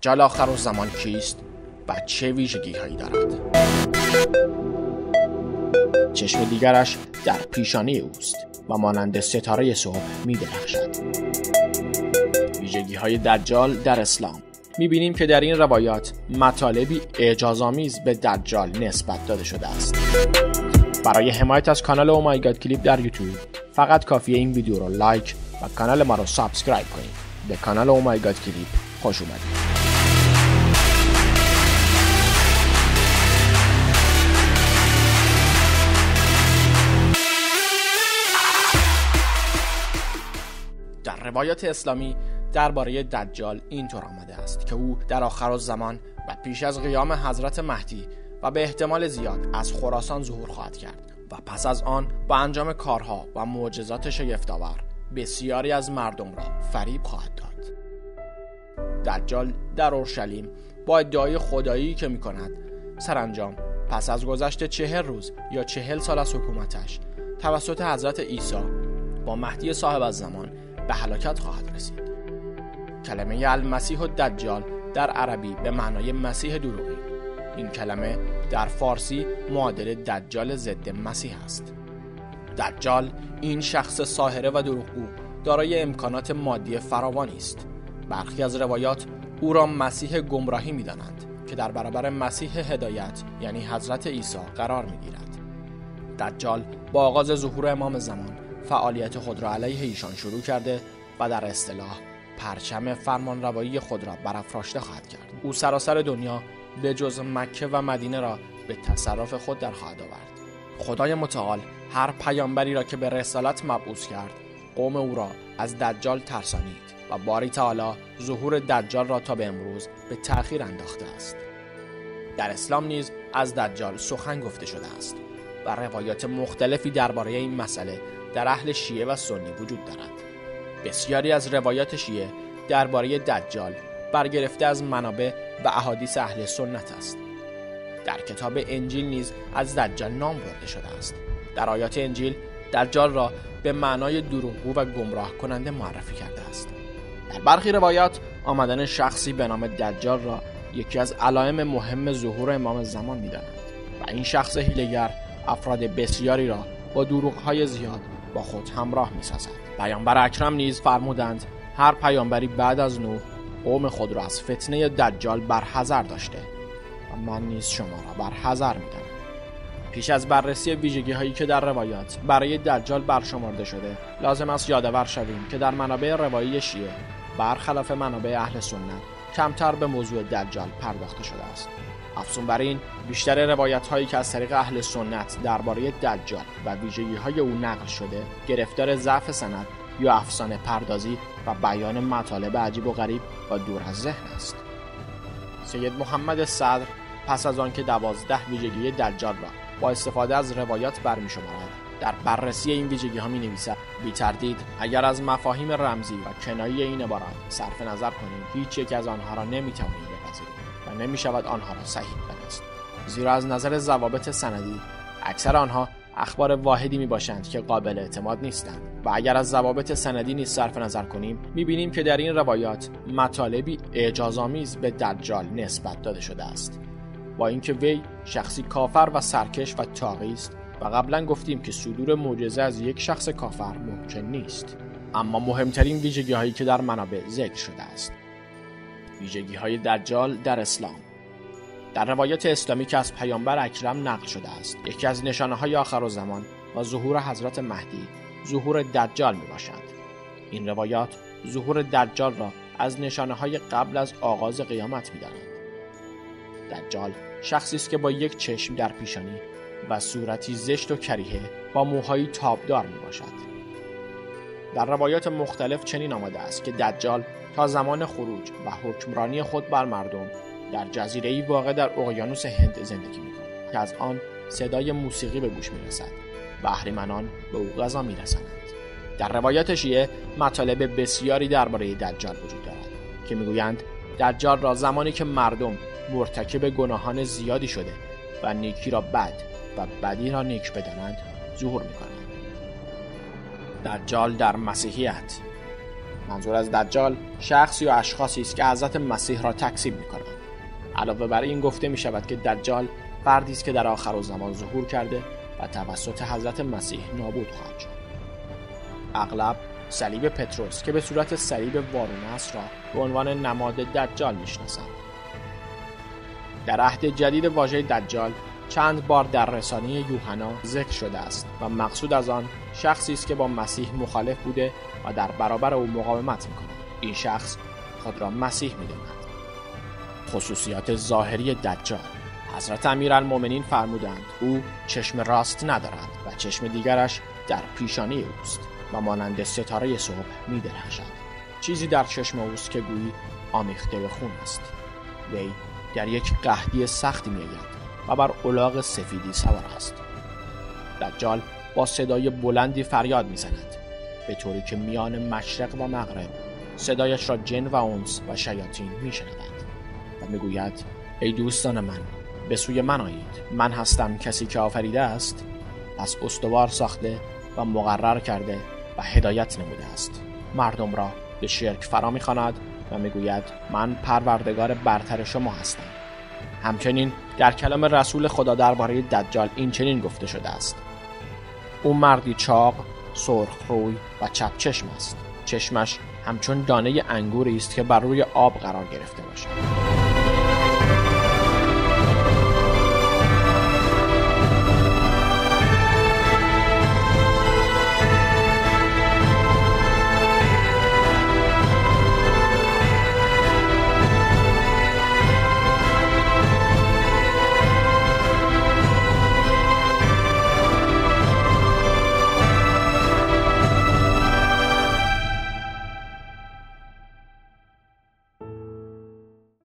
دجال آخرالزمان کیست و چه ویژگی‌هایی دارد؟ چشم دیگرش در پیشانی اوست و مانند ستاره صبح می‌درخشد. ویژگی‌های دجال در اسلام. می‌بینیم که در این روایات مطالبی اعجازآمیز به دجال نسبت داده شده است. برای حمایت از کانال اومایگاد کلیپ در یوتیوب فقط کافیه این ویدیو رو لایک و کانال ما رو سابسکرایب کنید. به کانال اومایگاد کلیپ خوش اومدید. در روایات اسلامی درباره دجال اینطور آمده است که او در آخرالزمان و پیش از قیام حضرت مهدی و به احتمال زیاد از خراسان ظهور خواهد کرد و پس از آن با انجام کارها و معجزات شگفت‌آور بسیاری از مردم را فریب خواهد داد. دجال در اورشلیم با ادعای خدایی که می کند سرانجام پس از گذشت 40 روز یا 40 سال از حکومتش توسط حضرت عیسی با مهدی صاحب الزمان به هلاکت خواهد رسید. کلمه المسیح الدجال در عربی به معنای مسیح دروغی. این کلمه در فارسی معادل دجال ضد مسیح است. دجال این شخص ساحره و دروغگو دارای امکانات مادی فراوانی است. برخی از روایات او را مسیح گمراهی می‌دانند که در برابر مسیح هدایت یعنی حضرت عیسی قرار می‌گیرد. دجال با آغاز ظهور امام زمان فعالیت خود را علیه ایشان شروع کرده و در اصطلاح پرچم فرمانروایی خود را برافراشته خواهد کرد. او سراسر دنیا به جز مکه و مدینه را به تصرف خود در خواهد آورد. خدای متعال هر پیامبری را که به رسالت مبعوث کرد قوم او را از دجال ترسانید و باری تعالی ظهور دجال را تا به امروز به تأخیر انداخته است. در اسلام نیز از دجال سخن گفته شده است و روایات مختلفی درباره این مسئله در اهل شیعه و سنی وجود دارد. بسیاری از روایات شیعه درباره دجال برگرفته از منابع و احادیث اهل سنت است. در کتاب انجیل نیز از دجال نام برده شده است. در آیات انجیل دجال را به معنای دروغگو و گمراه کننده معرفی کرده است. در برخی روایات آمدن شخصی به نام دجال را یکی از علائم مهم ظهور امام زمان می‌دانند و این شخص حیله‌گر افراد بسیاری را با دروغ‌های زیاد با خود همراه می‌سازد. پیامبر اکرم نیز فرمودند هر پیامبری بعد از نوح قوم خود را از فتنه دجال برحذر داشته و من نیز شما را برحذر می‌دانم. پیش از بررسی ویژگی‌هایی که در روایات برای دجال برشمرده شده لازم است یادآور شویم که در منابع روایی شیعه برخلاف منابع اهل سنت کمتر به موضوع دجال پرداخته شده است. افزون بر این بیشتر روایت‌هایی که از طریق اهل سنت درباره دجال و ویژگی‌های او نقل شده گرفتار ضعف سند یا افسانه پردازی و بیان مطالب عجیب و غریب و دور از ذهن است. سید محمد صدر پس از آن که 12 ویژگی دجال را با استفاده از روایات برمی‌شمارد در بررسی این ویژگی‌ها می‌نویسد بی تردید اگر از مفاهیم رمزی و کنایی این عبارات صرف نظر کنیم هیچ یک از آنها را نمی‌توانیم بپذیریم و نمی‌شود آنها را صحیح دانست، زیرا از نظر ضوابط سندی اکثر آنها اخبار واحدی میباشند که قابل اعتماد نیستند و اگر از ضوابط سندی نیز صرف نظر کنیم میبینیم که در این روایات مطالبی اعجازآمیز به دجال نسبت داده شده است. با اینکه وی شخصی کافر و سرکش و طاغی است و قبلا گفتیم که صدور معجزه از یک شخص کافر ممکن نیست، اما مهمترین ویژگی‌هایی که در منابع ذکر شده است. ویژگی‌های دجال در اسلام. در روایات اسلامی که از پیامبر اکرم نقل شده است یکی از نشانه‌های آخرالزمان و ظهور حضرت مهدی ظهور دجال میباشد. این روایات ظهور دجال را از نشانه‌های قبل از آغاز قیامت می‌دانند. دجال شخصی است که با یک چشم در پیشانی و صورتی زشت و کریهه با موهایی تابدار میباشد. در روایات مختلف چنین آمده است که دجال تا زمان خروج و حکمرانی خود بر مردم در جزیره‌ای واقع در اقیانوس هند زندگی می‌کند که از آن صدای موسیقی به گوش می‌رسد و اهریمنان به او غذا می‌رسانند. در روایات شیعه مطالب بسیاری درباره دجال وجود دارد که می‌گویند دجال را زمانی که مردم مرتکب گناهان زیادی شده و نیکی را بد و بدی را نیک بدانند ظهور می‌کند. دجال در مسیحیت. منظور از دجال شخصی و اشخاصی است که حضرت مسیح را تکذیب می‌کنند. علاوه بر این گفته می‌شود که دجال فردی است که در آخرالزمان ظهور کرده و توسط حضرت مسیح نابود خواهد شد. اغلب صلیب پتروس که به صورت صلیب وارونه است را به عنوان نماد دجال می‌شناسند. در عهد جدید واژه دجال چند بار در رسانه یوحنا ذکر شده است و مقصود از آن شخصی است که با مسیح مخالف بوده و در برابر او مقاومت می‌کند. این شخص خود را مسیح می‌داند. خصوصیات ظاهری دجال: حضرت امیرالمؤمنین فرمودند او چشم راست ندارد و چشم دیگرش در پیشانی اوست و مانند ستاره صبح می‌درخشد. چیزی در چشم اوست که گویی آمیخته به خون است. وی در یک قحطی سختی می‌آید و بر الاغ سفیدی سوار است. دجال با صدای بلندی فریاد می‌زند، به طوری که میان مشرق و مغرب صدایش را جن و انس و شیاطین می‌شنوند و می‌گوید ای دوستان من، به سوی من آیید، من هستم کسی که آفریده است، پس استوار ساخته و مقرر کرده و هدایت نموده است. مردم را به شرک فرا می‌خواند و می‌گوید من پروردگار برتر شما هستم. همچنین در کلام رسول خدا درباره دجال این چنین گفته شده است: او مردی چاق، سرخ روی و چپ چشم است. چشمش همچون دانه انگوری است که بر روی آب قرار گرفته باشد.